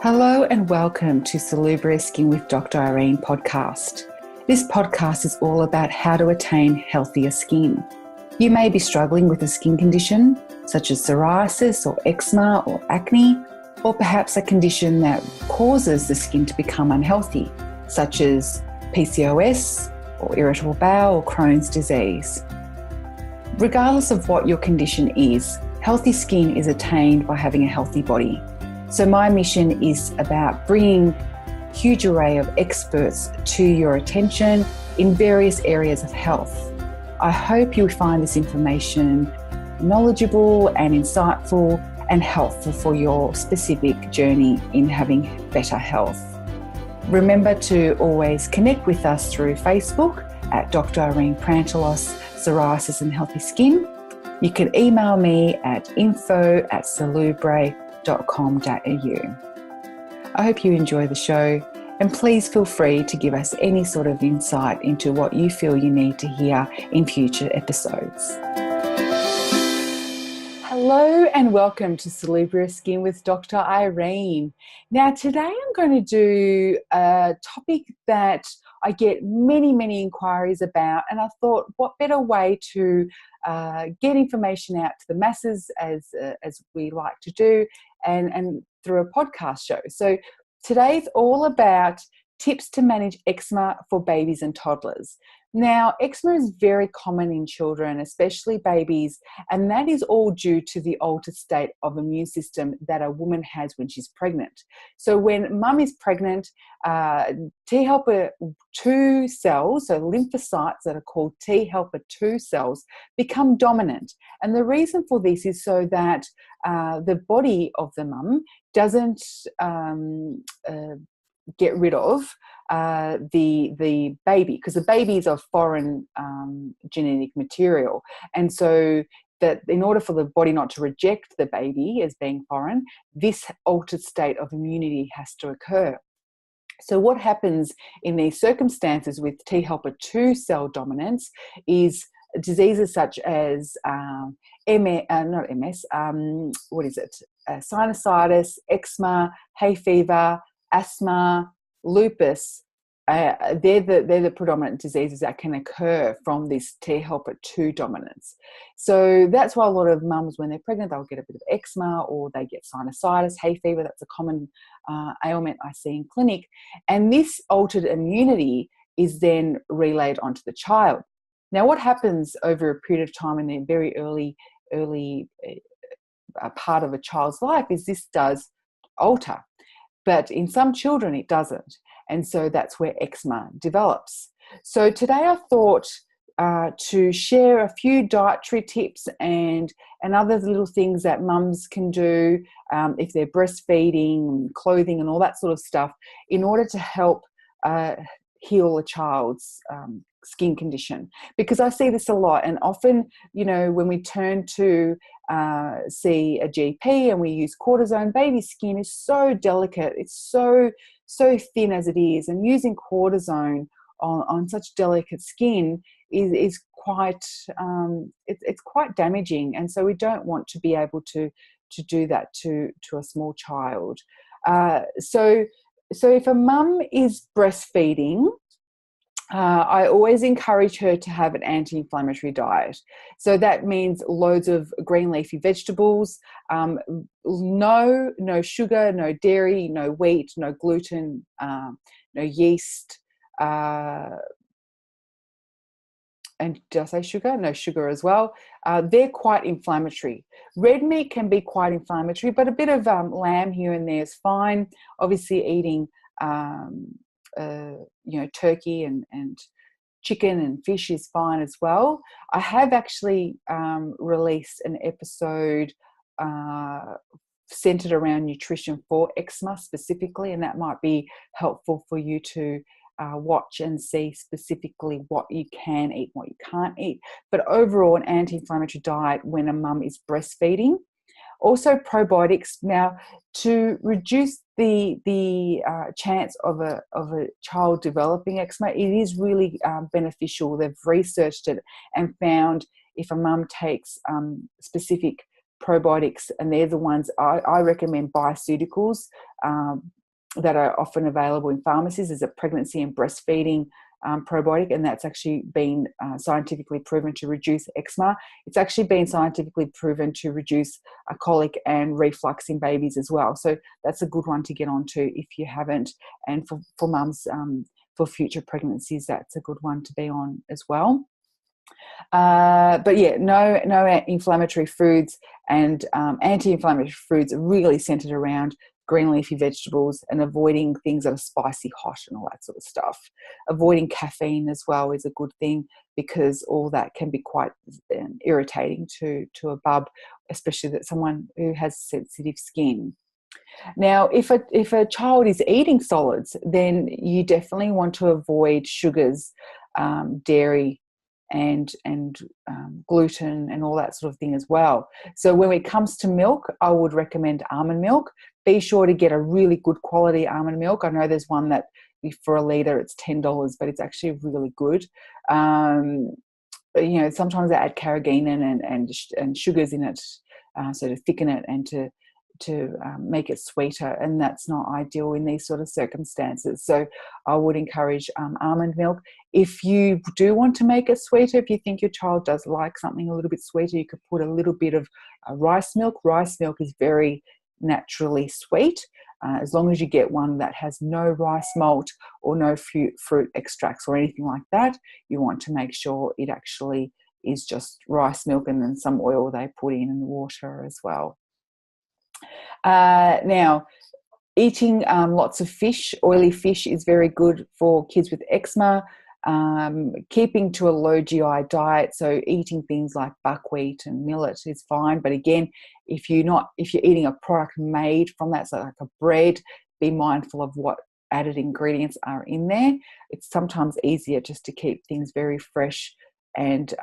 Hello and welcome to Salubrious Skin with Dr. Irene podcast. This podcast is all about how to attain healthier skin. You may be struggling with a skin condition such as psoriasis or eczema or acne, or perhaps a condition that causes the skin to become unhealthy, such as PCOS or irritable bowel or Crohn's disease. Regardless of what your condition is, healthy skin is attained by having a healthy body. So my mission is about bringing a huge array of experts to your attention in various areas of health. I hope you find this information knowledgeable and insightful and helpful for your specific journey in having better health. Remember to always connect with us through Facebook at Dr. Irene Prantelos, Psoriasis and Healthy Skin. You can email me at info@salubre.com.au. I hope you enjoy the show, and please feel free to give us any sort of insight into what you feel you need to hear in future episodes. Hello and welcome to Salubrious Skin with Dr. Irene. Now today I'm going to do a topic that I get many inquiries about, and I thought what better way to get information out to the masses as we like to do, and through a podcast show. So today's all about tips to manage eczema for babies and toddlers. Now, eczema is very common in children, especially babies, and that is all due to the altered state of immune system that a woman has when she's pregnant. So when mum is pregnant, T helper 2 cells, so lymphocytes that are called T helper 2 cells, become dominant. And the reason for this is so that the body of the mum doesn't get rid of the baby, because the baby is of foreign genetic material, and so that in order for the body not to reject the baby as being foreign, this altered state of immunity has to occur. So what happens in these circumstances with T helper 2 cell dominance is diseases such as sinusitis, eczema, hay fever, asthma, lupus. They're the predominant diseases that can occur from this T helper 2 dominance. So that's why a lot of mums, when they're pregnant, they'll get a bit of eczema, or they get sinusitis, hay fever. That's a common ailment I see in clinic. And this altered immunity is then relayed onto the child. Now, what happens over a period of time in the very early part of a child's life is this does alter. But in some children, it doesn't. And so that's where eczema develops. So today I thought to share a few dietary tips and other little things that mums can do if they're breastfeeding, clothing and all that sort of stuff, in order to help heal a child's skin condition. Because I see this a lot, and often, when we turn to see a GP and we use cortisone, baby skin is so delicate, it's so thin as it is, and using cortisone on such delicate skin is quite it's quite damaging, and so we don't want to be able to do that to a small child. So if a mum is breastfeeding, I always encourage her to have an anti-inflammatory diet. So that means loads of green leafy vegetables, no sugar, no dairy, no wheat, no gluten, no yeast. And did I say sugar? No sugar as well. They're quite inflammatory. Red meat can be quite inflammatory, but a bit of lamb here and there is fine. Obviously eating turkey and chicken and fish is fine as well. I have actually released an episode centered around nutrition for eczema specifically, and that might be helpful for you to watch and see specifically what you can eat, what you can't eat. But overall, an anti-inflammatory diet when a mum is breastfeeding. Also probiotics. Now, to reduce the chance of a child developing eczema, it is really beneficial. They've researched it and found if a mum takes specific probiotics, and they're the ones I recommend, Bioceuticals, that are often available in pharmacies is a pregnancy and breastfeeding probiotic, and that's actually been scientifically proven to reduce eczema. It's actually been scientifically proven to reduce colic and reflux in babies as well. So that's a good one to get onto if you haven't. And for mums, for future pregnancies, that's a good one to be on as well. But yeah, no inflammatory foods, and anti-inflammatory foods are really centered around green leafy vegetables and avoiding things that are spicy hot and all that sort of stuff. Avoiding caffeine as well is a good thing, because all that can be quite irritating to a bub, especially that someone who has sensitive skin. Now, if a child is eating solids, then you definitely want to avoid sugars, dairy, and gluten and all that sort of thing as well. So when it comes to milk, I would recommend almond milk. Be sure to get a really good quality almond milk. I know there's one that for a litre it's $10, but it's actually really good. Sometimes they add carrageenan and sugars in it, so to thicken it and to make it sweeter, and that's not ideal in these sort of circumstances. So I would encourage almond milk. If you do want to make it sweeter, if you think your child does like something a little bit sweeter, you could put a little bit of rice milk. Rice milk is very naturally sweet, as long as you get one that has no rice malt or no fruit extracts or anything like that. You want to make sure it actually is just rice milk, and then some oil they put in and water as well. Now, eating lots of fish, oily fish, is very good for kids with eczema. Keeping to a low GI diet, so eating things like buckwheat and millet is fine. But again, if you're eating a product made from that, so like a bread, be mindful of what added ingredients are in there. It's sometimes easier just to keep things very fresh and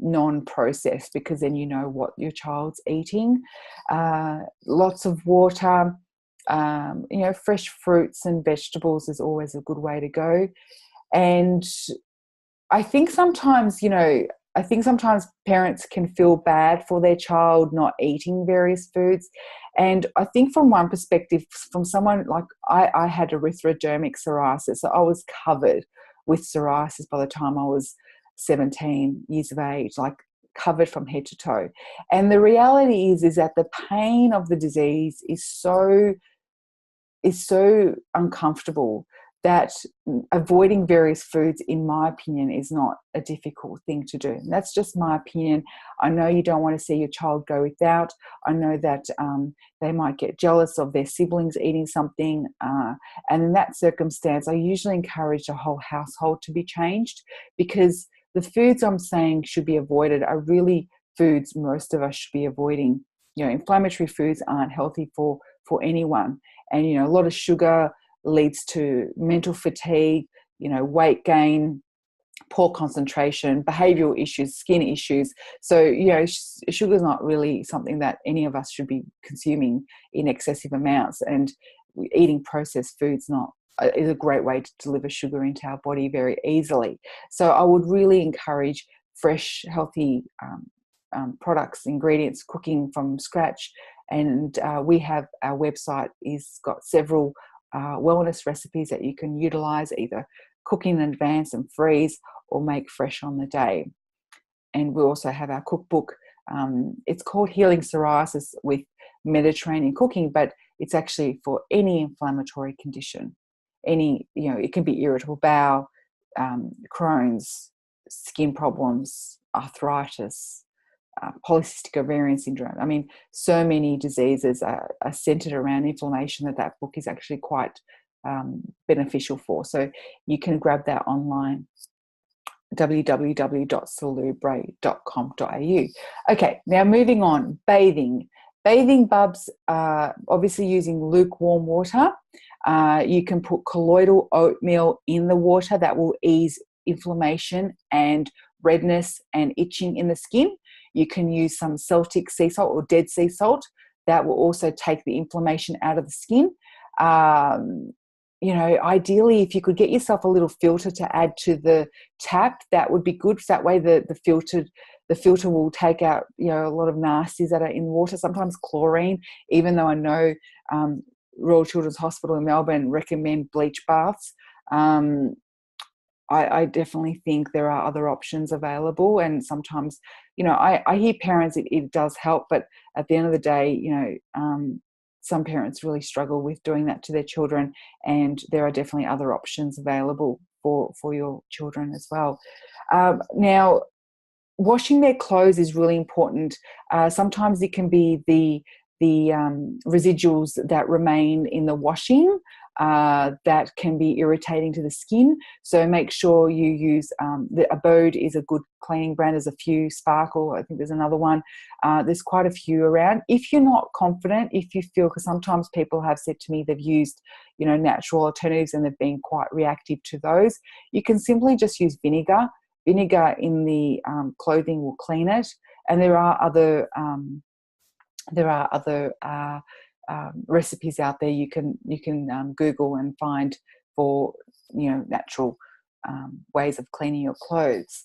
non-processed, because then you know what your child's eating. Lots of water, fresh fruits and vegetables is always a good way to go. And I think sometimes parents can feel bad for their child not eating various foods. And I think from one perspective, from someone like I had erythrodermic psoriasis, so I was covered with psoriasis by the time I was 17 years of age, like covered from head to toe. And the reality is that the pain of the disease is so uncomfortable that avoiding various foods, in my opinion, is not a difficult thing to do. And that's just my opinion. I know you don't want to see your child go without. I know that they might get jealous of their siblings eating something. And in that circumstance, I usually encourage the whole household to be changed, because the foods I'm saying should be avoided are really foods most of us should be avoiding. Inflammatory foods aren't healthy for anyone. And, a lot of sugar leads to mental fatigue, weight gain, poor concentration, behavioral issues, skin issues. So, sugar is not really something that any of us should be consuming in excessive amounts. And eating processed foods is a great way to deliver sugar into our body very easily. So I would really encourage fresh, healthy products, ingredients, cooking from scratch. And we have our website is got several wellness recipes that you can utilize, either cook in advance and freeze or make fresh on the day. And we also have our cookbook. It's called Healing Psoriasis with Mediterranean Cooking, but it's actually for any inflammatory condition. It can be irritable bowel, Crohn's, skin problems, arthritis, polycystic ovarian syndrome. I mean, so many diseases are centered around inflammation that book is actually quite beneficial for. So you can grab that online, www.salubre.com.au. Okay, now moving on, bathing. Bathing bubs, obviously using lukewarm water. You can put colloidal oatmeal in the water. That will ease inflammation and redness and itching in the skin. You can use some Celtic sea salt or Dead Sea salt. That will also take the inflammation out of the skin. Ideally, if you could get yourself a little filter to add to the tap, that would be good. That way the filter will take out, a lot of nasties that are in water. Sometimes chlorine, even though I know Royal Children's Hospital in Melbourne recommend bleach baths. I definitely think there are other options available, and sometimes, I hear parents, it does help, but at the end of the day, some parents really struggle with doing that to their children, and there are definitely other options available for your children as well. Now, washing their clothes is really important. Sometimes it can be the residuals that remain in the washing that can be irritating to the skin. So make sure you use the Abode is a good cleaning brand. There's a few, Sparkle, I think there's another one. There's quite a few around. If you're not confident, if you feel, because sometimes people have said to me they've used, natural alternatives and they've been quite reactive to those, you can simply just use vinegar. Vinegar in the clothing will clean it, and there are other recipes out there you can Google and find for natural ways of cleaning your clothes.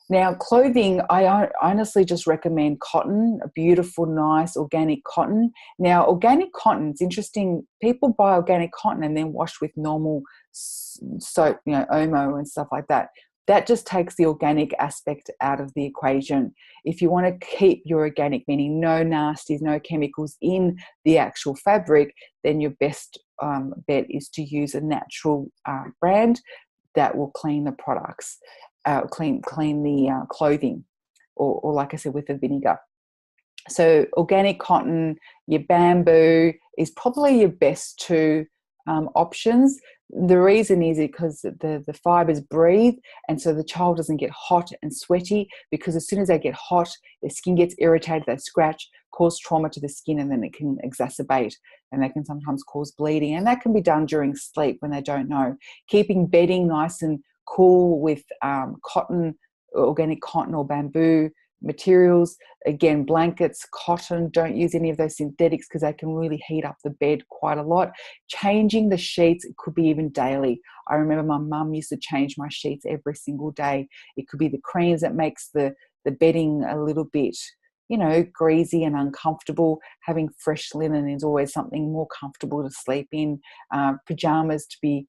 Now, clothing, I honestly just recommend cotton, a beautiful, nice organic cotton. Now, organic cotton, it's interesting. People buy organic cotton and then wash with normal soap, Omo and stuff like that. That just takes the organic aspect out of the equation. If you want to keep your organic, meaning no nasties, no chemicals in the actual fabric, then your best bet is to use a natural brand that will clean the products, clean the clothing, or like I said, with the vinegar. So organic cotton, your bamboo is probably your best two options. The reason is because the fibers breathe, and so the child doesn't get hot and sweaty, because as soon as they get hot, their skin gets irritated, they scratch, cause trauma to the skin, and then it can exacerbate, and they can sometimes cause bleeding, and that can be done during sleep when they don't know. Keeping bedding nice and cool with cotton, organic cotton or bamboo materials. Again, blankets, cotton, don't use any of those synthetics because they can really heat up the bed quite a lot. Changing the sheets, it could be even daily. I remember my mum used to change my sheets every single day. It could be the creams that makes the bedding a little bit, greasy and uncomfortable. Having fresh linen is always something more comfortable to sleep in. Pajamas to be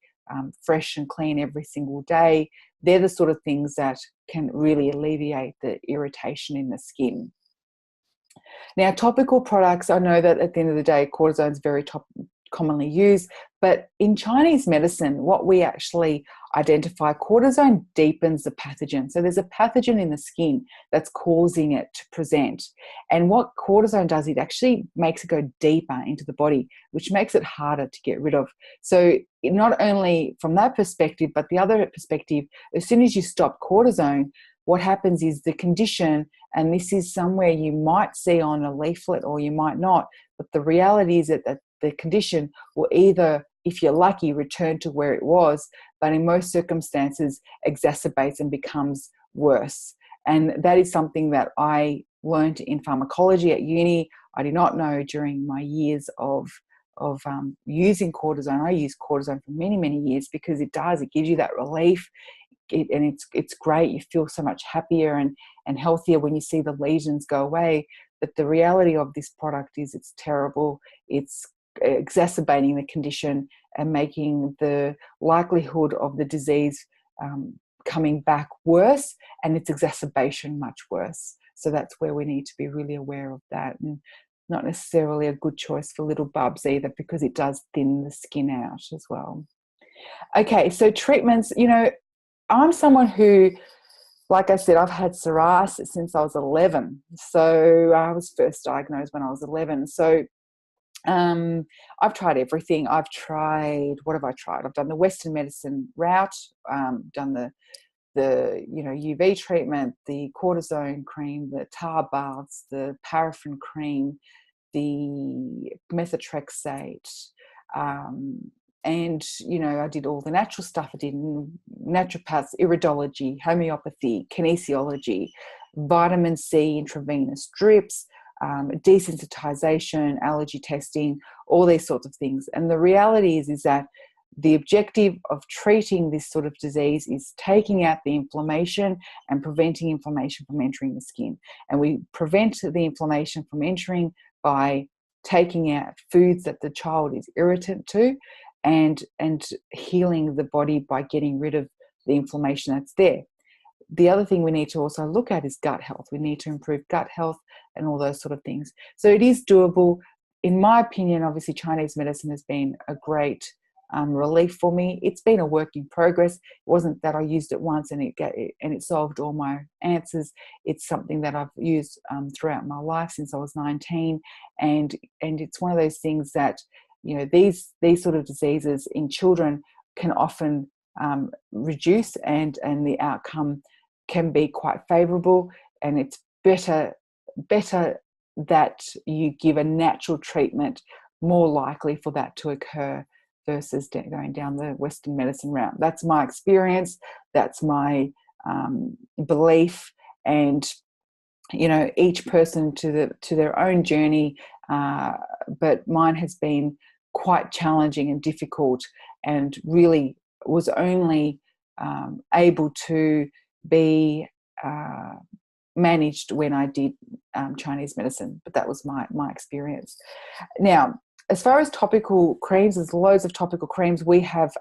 fresh and clean every single day. They're the sort of things that can really alleviate the irritation in the skin. Now, topical products, I know that at the end of the day, cortisone is very commonly used, but in Chinese medicine, what we actually identify, cortisone deepens the pathogen. So there's a pathogen in the skin that's causing it to present. And what cortisone does, it actually makes it go deeper into the body, which makes it harder to get rid of. So not only from that perspective, but the other perspective, as soon as you stop cortisone, what happens is the condition, and this is somewhere you might see on a leaflet or you might not, but the reality is that the condition will either, if you're lucky, return to where it was, but in most circumstances exacerbates and becomes worse. And that is something that I learned in pharmacology at uni. I did not know during my years of using cortisone. I used cortisone for many, many years because it gives you that relief. And it's great. You feel so much happier and healthier when you see the lesions go away. But the reality of this product is it's terrible. It's exacerbating the condition and making the likelihood of the disease coming back worse, and its exacerbation much worse. So that's where we need to be really aware of that, and not necessarily a good choice for little bubs either, because it does thin the skin out as well. Okay, so treatments, I'm someone who, like I said, I've had psoriasis since I was 11. So I was first diagnosed when I was 11. So I've tried everything. What have I tried? I've done the Western medicine route, done the UV treatment, the cortisone cream, the tar baths, the paraffin cream, the methotrexate, and, I did all the natural stuff. I did naturopaths, iridology, homeopathy, kinesiology, vitamin C, intravenous drips, desensitization, allergy testing, all these sorts of things. And the reality is that the objective of treating this sort of disease is taking out the inflammation and preventing inflammation from entering the skin. And we prevent the inflammation from entering by taking out foods that the child is irritant to, and healing the body by getting rid of the inflammation that's there. The other thing we need to also look at is gut health. We need to improve gut health and all those sort of things. So it is doable. In my opinion, obviously Chinese medicine has been a great relief for me. It's been a work in progress. It wasn't that I used it once and it solved all my answers. It's something that I've used throughout my life since I was 19, and it's one of those things that, you know, these sort of diseases in children can often reduce, and the outcome can be quite favorable. And it's better that you give a natural treatment, more likely for that to occur versus going down the Western medicine route. That's my experience. That's my belief. And, you know, each person to their own journey. But mine has been quite challenging and difficult, and really was only able to be managed when I did Chinese medicine. But that was my experience. Now, as far as topical creams, there's loads of topical creams. We have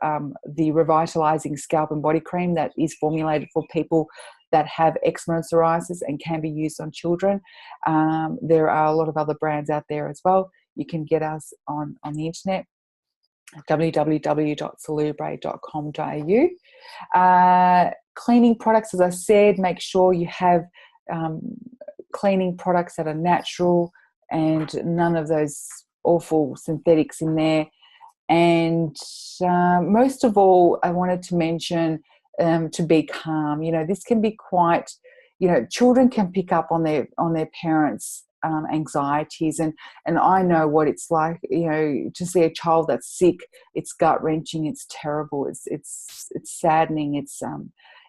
the Revitalizing Scalp and Body Cream that is formulated for people that have eczema and psoriasis and can be used on children. There are a lot of other brands out there as well. You can get us on the internet, www.salubre.com.au. Cleaning products, as I said, make sure you have cleaning products that are natural and none of those awful synthetics in there. And most of all, I wanted to mention to be calm. You know, this can be quite, you know, children can pick up on their parents' anxieties, and I know what it's like, you know, to see a child that's sick. It's gut-wrenching, it's terrible, it's saddening, it's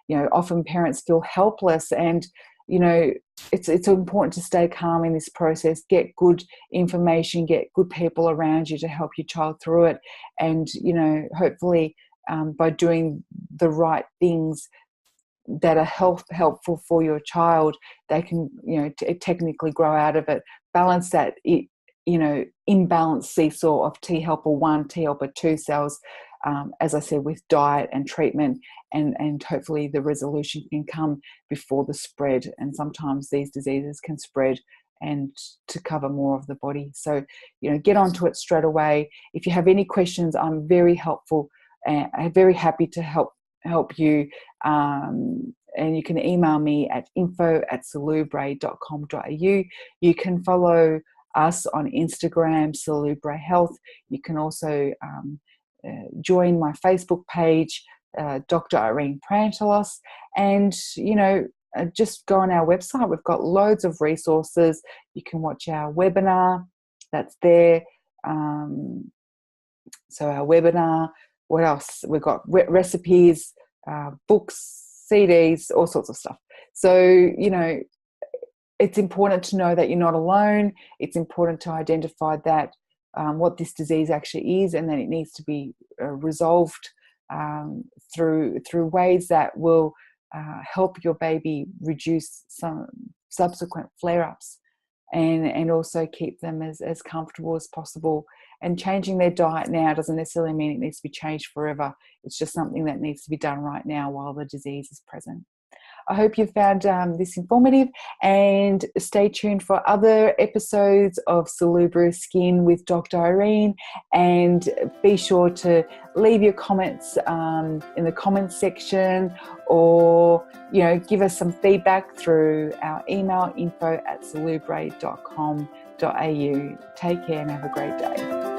you know, often parents feel helpless, and you know, it's important to stay calm in this process, get good information, get good people around you to help your child through it. And, you know, hopefully by doing the right things that are helpful for your child, they can, you know, technically grow out of it. Balance that, you know, imbalanced seesaw of T helper 1, T helper 2 cells, as I said, with diet and treatment, and hopefully the resolution can come before the spread. And sometimes these diseases can spread and to cover more of the body. So, you know, get onto it straight away. If you have any questions, I'm very helpful and I'm very happy to help you. And you can email me at info@salubre.com.au. You can follow us on Instagram, Salubre Health. You can also join my Facebook page, Dr. Irene Prantelos, and, you know, just go on our website. We've got loads of resources. You can watch our webinar that's there. So our webinar, what else? We've got recipes, books, CDs, all sorts of stuff. So, you know, it's important to know that you're not alone. It's important to identify that what this disease actually is, and then it needs to be resolved through ways that will help your baby reduce some subsequent flare-ups, and also keep them as comfortable as possible. And changing their diet now doesn't necessarily mean it needs to be changed forever. It's just something that needs to be done right now while the disease is present. I hope you found this informative, and stay tuned for other episodes of Salubre Skin with Dr. Irene, and be sure to leave your comments in the comments section, or, you know, give us some feedback through our email, info@salubre.com.au. Take care and have a great day.